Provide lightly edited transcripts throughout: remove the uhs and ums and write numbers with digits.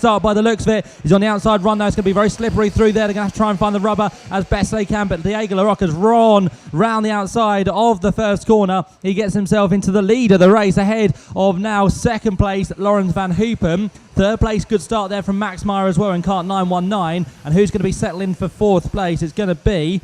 start by the looks of it. He's on the outside run now. It's going to be very slippery through there. They're going to have to try and find the rubber as best they can, but Diego Larocque has run round the outside of the first corner. He gets himself into the lead of the race ahead of now second place Laurens van Hoopen. Third place, good start there from Max Meyer as well in kart 919. And who's going to be settling for fourth place? It's going to be,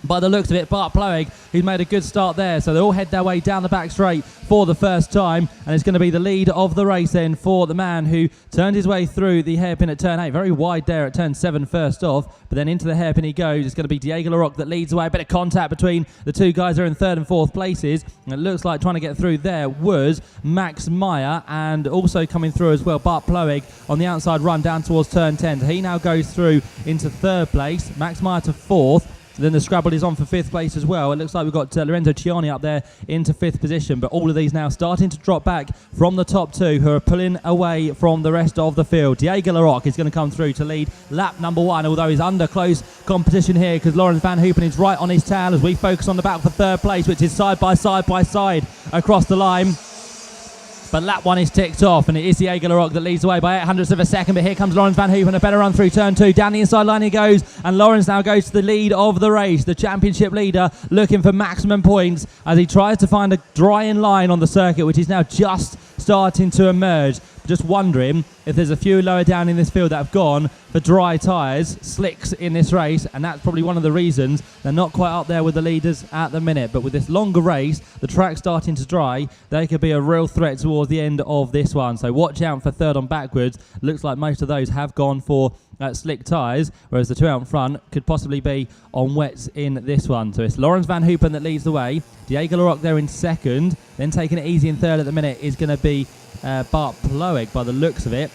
by the looks of it, Bart Ploeg, who's made a good start there. So they all head their way down the back straight for the first time. And it's going to be the lead of the race then for the man who turned his way through the hairpin at turn 8. Very wide there at turn 7 first off. But then into the hairpin he goes. It's going to be Diego Larocque that leads the way. A bit of contact between the two guys who are in third and fourth places. And it looks like trying to get through there was Max Meyer. And also coming through as well, Bart Ploeg on the outside run down towards turn 10. So he now goes through into third place. Max Meyer to fourth. Then the scrabble is on for fifth place as well. It looks like we've got Lorenzo Ciani up there into fifth position, but all of these now starting to drop back from the top two, who are pulling away from the rest of the field. Diego Larocque is going to come through to lead lap number 1, although he's under close competition here because Laurens van Hoopen is right on his tail as we focus on the battle for third place, which is side by side across the line. But lap 1 is ticked off, and it is Diego Larocque that leads the way by 800ths of a second. But here comes Laurens van Hoopen, a better run through turn 2. Down the inside line he goes, and Laurens now goes to the lead of the race. The championship leader looking for maximum points as he tries to find a drying line on the circuit, which is now just starting to emerge. Just wondering if there's a few lower down in this field that have gone for dry tyres, slicks in this race, and that's probably one of the reasons they're not quite up there with the leaders at the minute. But with this longer race, the track starting to dry, they could be a real threat towards the end of this one. So watch out for third on backwards. Looks like most of those have gone for slick tyres, whereas the two out in front could possibly be on wets in this one. So it's Laurens van Hoopen that leads the way. Diego Larocque there in second. Then taking it easy in third at the minute is going to be Bart Ploeg by the looks of it.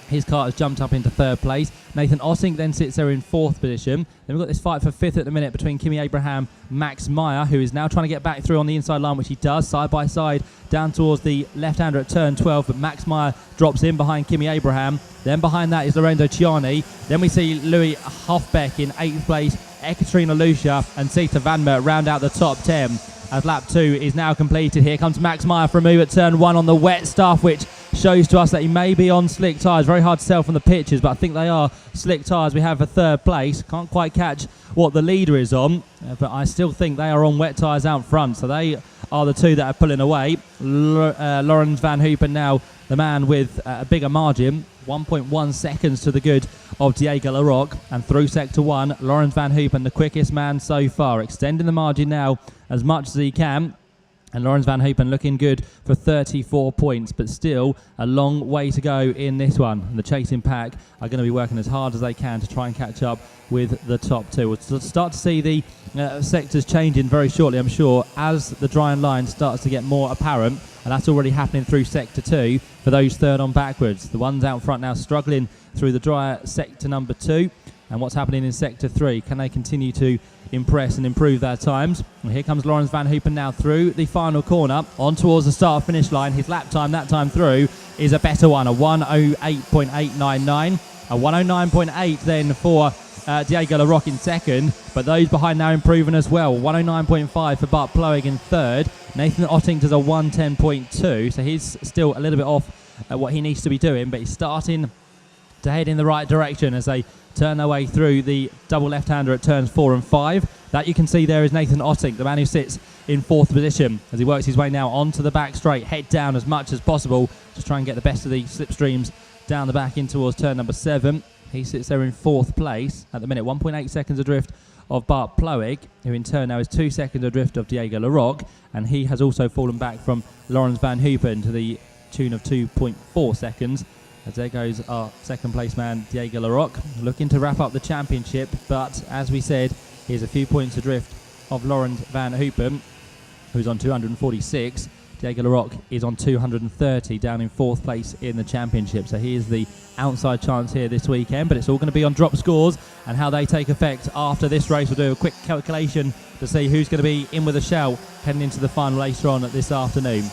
His car has jumped up into third place. Nathan Ossink then sits there in fourth position. Then we've got this fight for fifth at the minute between Kimi Abraham, Max Meyer, who is now trying to get back through on the inside line, which he does, side by side, down towards the left-hander at turn 12. But Max Meyer drops in behind Kimi Abraham. Then behind that is Lorenzo Ciani. Then we see Louis Hofbeck in 8th place. Ekaterina Lucia and Sita Vanmer round out the top 10. As lap 2 is now completed. Here comes Max Meyer for a move at turn 1 on the wet stuff, which shows to us that he may be on slick tyres. Very hard to tell from the pictures, but I think they are slick tyres we have for third place. Can't quite catch what the leader is on, but I still think they are on wet tyres out front. So they are the two that are pulling away. Laurens van Hoopen now the man with a bigger margin, 1.1 seconds to the good of Diego Larocque. And through sector 1, Laurens van Hoopen, the quickest man so far, extending the margin now as much as he can. And Laurens van Hoopen looking good for 34 points, but still a long way to go in this one. And the chasing pack are going to be working as hard as they can to try and catch up with the top two. We'll start to see the sectors changing very shortly, I'm sure, as the drying line starts to get more apparent. And that's already happening through sector 2 for those third on backwards. The ones out front now struggling through the drier sector number 2. And what's happening in sector 3? Can they continue to impress and improve their times? And here comes Laurens van Hoopen now through the final corner on towards the start-finish line. His lap time that time through is a better one, a 1:08.899, a 1:09.8 then for Diego Larocque in second, but those behind now improving as well. 1:09.5 for Bart Ploeg in third. Nathan Ossink does a 1:10.2, so he's still a little bit off what he needs to be doing, but he's starting to head in the right direction as they turn their way through the double left-hander at turns 4 and 5. That you can see there is Nathan Ossink, the man who sits in fourth position as he works his way now onto the back straight, head down as much as possible, just try and get the best of the slipstreams down the back in towards turn number 7. He sits there in fourth place at the minute, 1.8 seconds adrift of Bart Ploeg, who in turn now is 2 seconds adrift of Diego Larocque, and he has also fallen back from Laurens van Hoopen to the tune of 2.4 seconds. As there goes our second place man, Diego Larocque, looking to wrap up the championship, but as we said, he's a few points adrift of Laurens van Hoopen, who's on 246. Diego Larocque is on 230, down in fourth place in the championship. So he is the outside chance here this weekend, but it's all going to be on drop scores and how they take effect after this race. We'll do a quick calculation to see who's going to be in with a shout heading into the final later on this afternoon.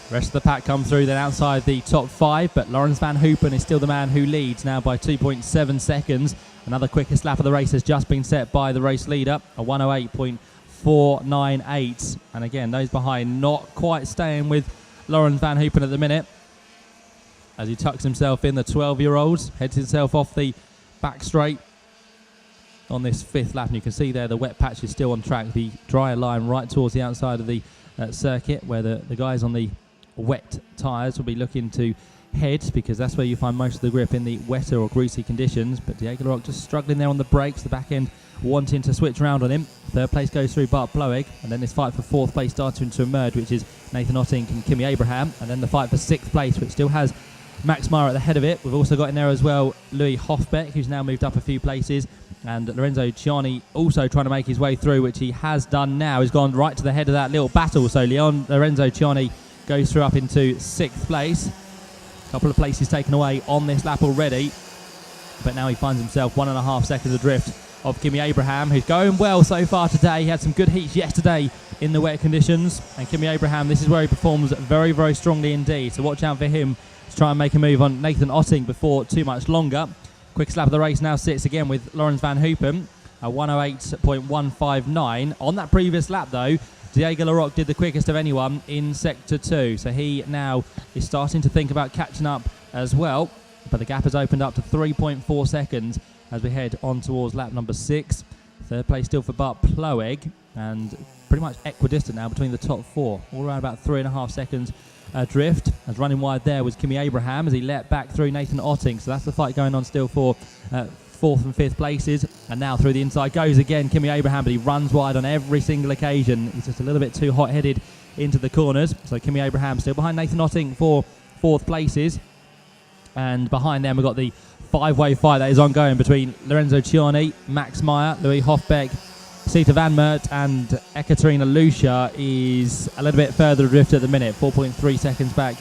Rest of the pack come through then outside the top 5, but Laurens van Hoopen is still the man who leads now by 2.7 seconds. Another quickest lap of the race has just been set by the race leader, a 1:08.498. And again, those behind not quite staying with Laurens Van Hoopen at the minute, as he tucks himself in. The 12-year-old heads himself off the back straight on this 5th lap, and you can see there the wet patch is still on track. The drier line right towards the outside of the circuit, where the guys on the wet tyres will be looking to head, because that's where you find most of the grip in the wetter or greasy conditions. But Diego Larocque just struggling there on the brakes, the back end wanting to switch around on him. 3rd place goes through Bart Ploeg, and then this fight for 4th place starting to emerge, which is Nathan Ottink and Kimi Abraham, and then the fight for 6th place, which still has Max Meyer at the head of it. We've also got in there as well Louis Hofbeck, who's now moved up a few places, and Lorenzo Ciani also trying to make his way through, which he has done now. He's gone right to the head of that little battle, so Lorenzo Ciani goes through up into 6th place. A couple of places taken away on this lap already, but now he finds himself 1.5 seconds adrift of Kimi Abraham, who's going well so far today. He had some good heats yesterday in the wet conditions, and Kimi Abraham, this is where he performs very, very strongly indeed, so watch out for him to try and make a move on Nathan Ottink before too much longer. Quick lap of the race now sits again with Laurens Van Hoopen at 108.159. On that previous lap though, Diego Larocque did the quickest of anyone in Sector 2, so he now is starting to think about catching up as well, but the gap has opened up to 3.4 seconds as we head on towards lap number 6. 3rd place still for Bart Ploeg, and pretty much equidistant now between the top 4, all around about 3.5 seconds adrift. As running wide there was Kimi Abraham as he let back through Nathan Ottink, so that's the fight going on still for 4th and 5th places. And now through the inside goes again Kimi Abraham, but he runs wide on every single occasion. He's just a little bit too hot-headed into the corners, so Kimi Abraham still behind Nathan Ottink for 4th places, and behind them we've got the 5-way fight that is ongoing between Lorenzo Ciani, Max Meyer, Louis Hofbeck, Sita Van Mert, and Ekaterina Lucia is a little bit further adrift at the minute, 4.3 seconds back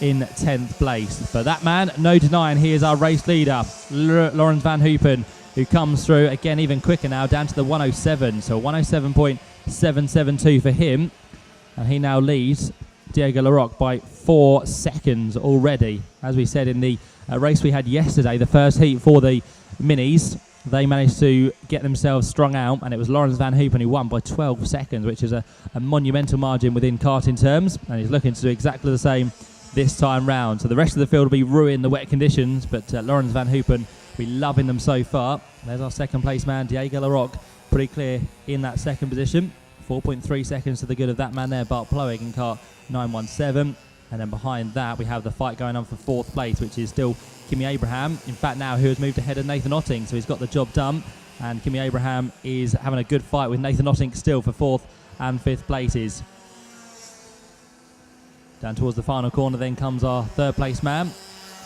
in 10th place. But that man, no denying, he is our race leader, Laurens Van Hoopen, who comes through again even quicker now, down to the 107, so 107.772 for him, and he now leads Diego Larocque by 4 seconds already. As we said in the race we had yesterday, the first heat for the minis, they managed to get themselves strung out, and it was Laurens Van Hoopen who won by 12 seconds, which is a monumental margin within karting terms, and he's looking to do exactly the same this time round. So the rest of the field will be ruined the wet conditions, but Laurens Van Hoopen, we loving them so far. There's our 2nd place man, Diego Larocque, pretty clear in that 2nd position. 4.3 seconds to the good of that man there, Bart Ploeg in kart 917. And then behind that, we have the fight going on for 4th place, which is still Kimi Abraham. In fact, now who has moved ahead of Nathan Ottink, so he's got the job done. And Kimi Abraham is having a good fight with Nathan Ottink still for 4th and 5th places. Down towards the final corner then comes our 3rd place man,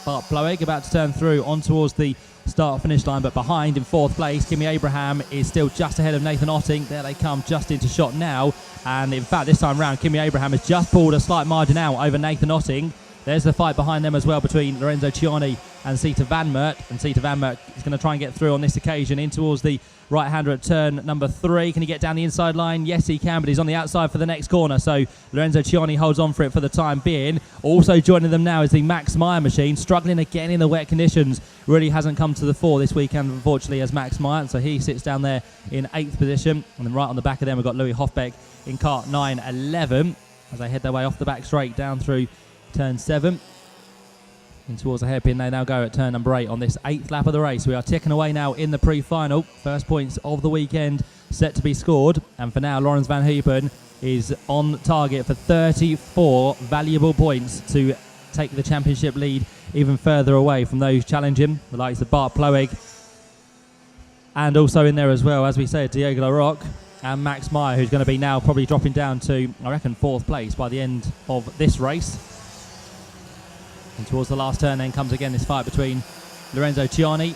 Bart Ploeg, about to turn through on towards the start-finish line, but behind in 4th place, Kimi Abraham is still just ahead of Nathan Ottink. There they come, just into shot now, and in fact this time round Kimi Abraham has just pulled a slight margin out over Nathan Ottink. There's the fight behind them as well between Lorenzo Ciani and Sita Van Mert, and Sita Van Mert is going to try and get through on this occasion in towards the right-hander at turn number 3. Can he get down the inside line? Yes, he can, but he's on the outside for the next corner, so Lorenzo Ciani holds on for it for the time being. Also joining them now is the Max Meyer machine, struggling again in the wet conditions. Really hasn't come to the fore this weekend, unfortunately, as Max Meyer, so he sits down there in 8th position. And then right on the back of them, we've got Louis Hofbeck in kart 911 as they head their way off the back straight down through turn 7. In towards the hairpin, they now go at turn number 8 on this 8th lap of the race. We are ticking away now in the pre-final. First points of the weekend set to be scored. And for now, Laurens Van Hoopen is on target for 34 valuable points to take the championship lead even further away from those challenging, the likes of Bart Ploeg. And also in there as well, as we said, Diego Larocque and Max Meyer, who's going to be now probably dropping down to, I reckon, 4th place by the end of this race. And towards the last turn then comes again this fight between Lorenzo Ciani,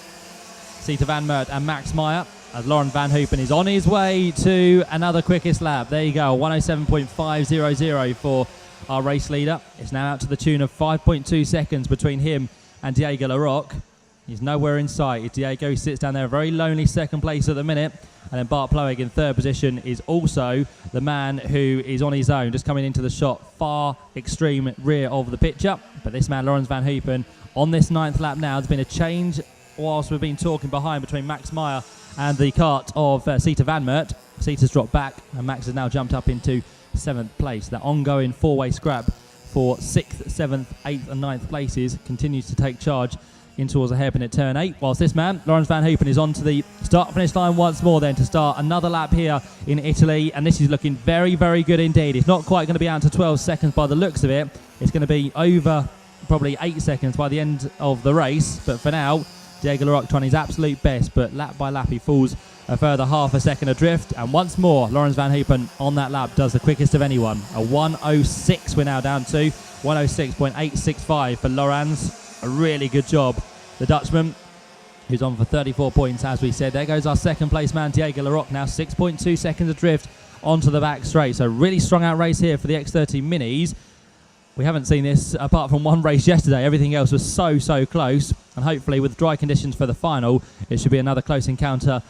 Sita Van Mert and Max Meyer, as Laurens Van Hoopen is on his way to another quickest lap. There you go, 107.500 for our race leader. It's now out to the tune of 5.2 seconds between him and Diego Larocque. He's nowhere in sight. Diego sits down there, a very lonely 2nd place at the minute. And then Bart Ploeg in 3rd position is also the man who is on his own, just coming into the shot, far extreme rear of the picture. But this man, Laurens Van Hoopen, on this 9th lap now. There's been a change whilst we've been talking behind between Max Meyer and the kart of Sita Van Mert. Sita's dropped back and Max has now jumped up into 7th place. That ongoing 4-way scrap for 6th, 7th, 8th and 9th places, continues to take charge in towards a hairpin at turn 8, whilst this man, Lawrence Van Hoopen, is on to the start-finish line once more then to start another lap here in Italy, and this is looking very, very good indeed. It's not quite going to be out to 12 seconds by the looks of it. It's going to be over probably 8 seconds by the end of the race, but for now, Diego Larocque trying his absolute best, but lap by lap he falls a further half a second adrift, and once more, Lawrence Van Hoopen on that lap does the quickest of anyone. A 1:06 we're now down to, 1:06.865 for Laurens. A really good job. The Dutchman, who's on for 34 points, as we said. There goes our second place man, Diego Larocque, now 6.2 seconds adrift onto the back straight. So really strong out race here for the X30 Minis. We haven't seen this apart from one race yesterday. Everything else was so close. And hopefully with dry conditions for the final, it should be another close encounter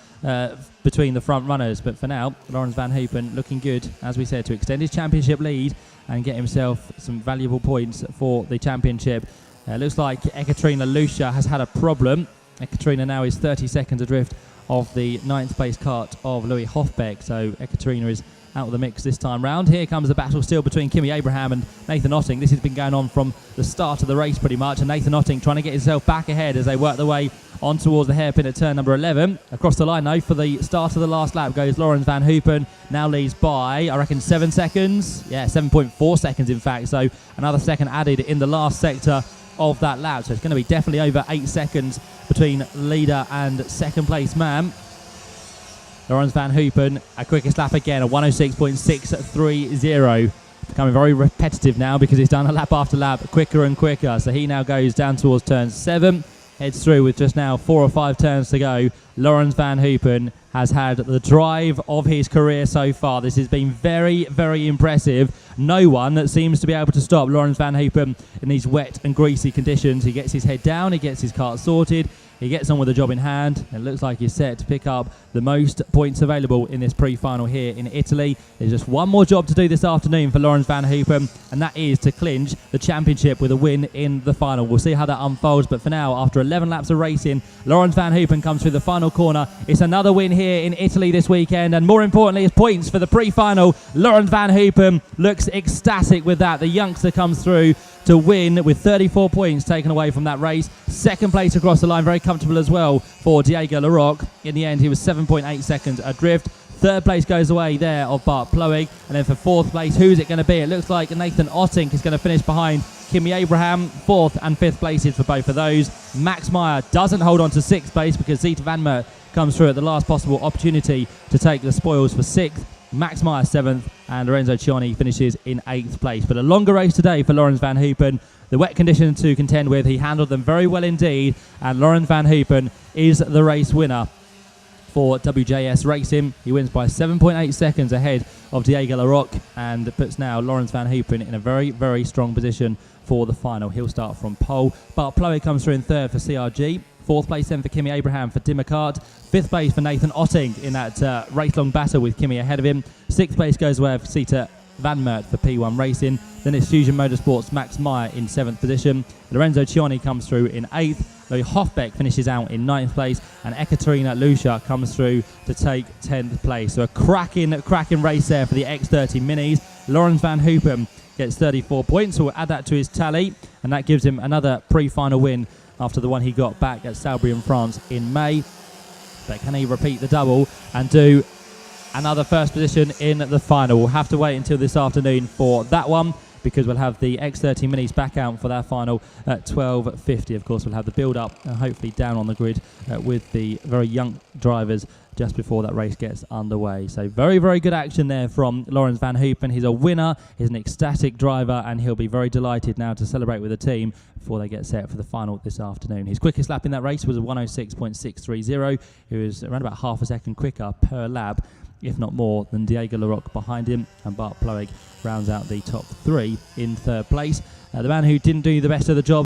between the front runners. But for now, Lawrence Van Hoopen looking good, as we said, to extend his championship lead and get himself some valuable points for the championship. Looks like Ekaterina Lucia has had a problem. Ekaterina now is 30 seconds adrift of the 9th place cart of Louis Hofbeck. So Ekaterina is out of the mix this time round. Here comes the battle still between Kimi Abraham and Nathan Otting. This has been going on from the start of the race pretty much, and Nathan Otting trying to get himself back ahead as they work their way on towards the hairpin at turn number 11. Across the line though, for the start of the last lap goes Lawrence Van Hoopen. Now leads by, I reckon, 7 seconds. Yeah, 7.4 seconds in fact. So another second added in the last sector of that lap. So it's going to be definitely over 8 seconds between leader and second place man. Lawrence Van Hoopen, a quickest lap again, a 1:06.630. Becoming very repetitive now because he's done a lap after lap, quicker and quicker. So he now goes down towards turn 7, heads through with just now 4 or 5 turns to go. Lawrence Van Hoopen has had the drive of his career so far. This has been very, very impressive. No one that seems to be able to stop Lawrence Van Hoopen in these wet and greasy conditions. He gets his head down, he gets his kart sorted, he gets on with the job in hand. It looks like he's set to pick up the most points available in this pre-final here in Italy. There's just one more job to do this afternoon for Lawrence Van Hoopen, and that is to clinch the championship with a win in the final. We'll see how that unfolds, but for now, after 11 laps of racing, Lawrence Van Hoopen comes through the final corner. It's another win here in Italy this weekend, and more importantly, it's points for the pre-final. Lawrence Van Hoopen looks ecstatic with that. The youngster comes through to win with 34 points taken away from that race. Second place across the line, very comfortable as well for Diego Larocque. In the end, he was 7.8 seconds adrift. Third place goes away there of Bart Ploeg. And then for fourth place, who's it going to be? It looks like Nathan Otting is going to finish behind Kimi Abraham. Fourth and fifth places for both of those. Max Meyer doesn't hold on to sixth place because Zita Van Mert comes through at the last possible opportunity to take the spoils for sixth. Max Meyer 7th, and Lorenzo Cioni finishes in 8th place. But a longer race today for Lawrence Van Hoopen. The wet conditions to contend with, he handled them very well indeed, and Lawrence Van Hoopen is the race winner for WJS Racing. He wins by 7.8 seconds ahead of Diego Larocque and puts now Lawrence Van Hoopen in a very, very strong position for the final. He'll start from pole. Bart Ploeg comes through in third for CRG. Fourth place then for Kimi Abraham for Dimmerkart. Fifth place for Nathan Otting in that race-long battle with Kimi ahead of him. Sixth place goes away for Zita Van Mert for P1 Racing. Then it's Fusion Motorsports' Max Meyer in 7th position. Lorenzo Cioni comes through in 8th. Louis Hofbeck finishes out in 9th place. And Ekaterina Lucia comes through to take 10th place. So a cracking race there for the X30 Minis. Lawrence Van Hoopen gets 34 points. So we'll add that to his tally. And that gives him another pre-final win after the one he got back at Salbris in France in May. But can he repeat the double and do another first position in the final? We'll have to wait until this afternoon for that one, because we'll have the X30 Minis back out for that final at 12:50. Of course, we'll have the build-up hopefully down on the grid with the very young drivers just before that race gets underway. So very, very good action there from Lawrence Van Hoopen. He's a winner, he's an ecstatic driver, and he'll be very delighted now to celebrate with the team before they get set for the final this afternoon. His quickest lap in that race was a 1:06.630. He was around about half a second quicker per lap, if not more, than Diego Larocque behind him, and Bart Ploeg rounds out the top 3 in third place. The man who didn't do the best of the job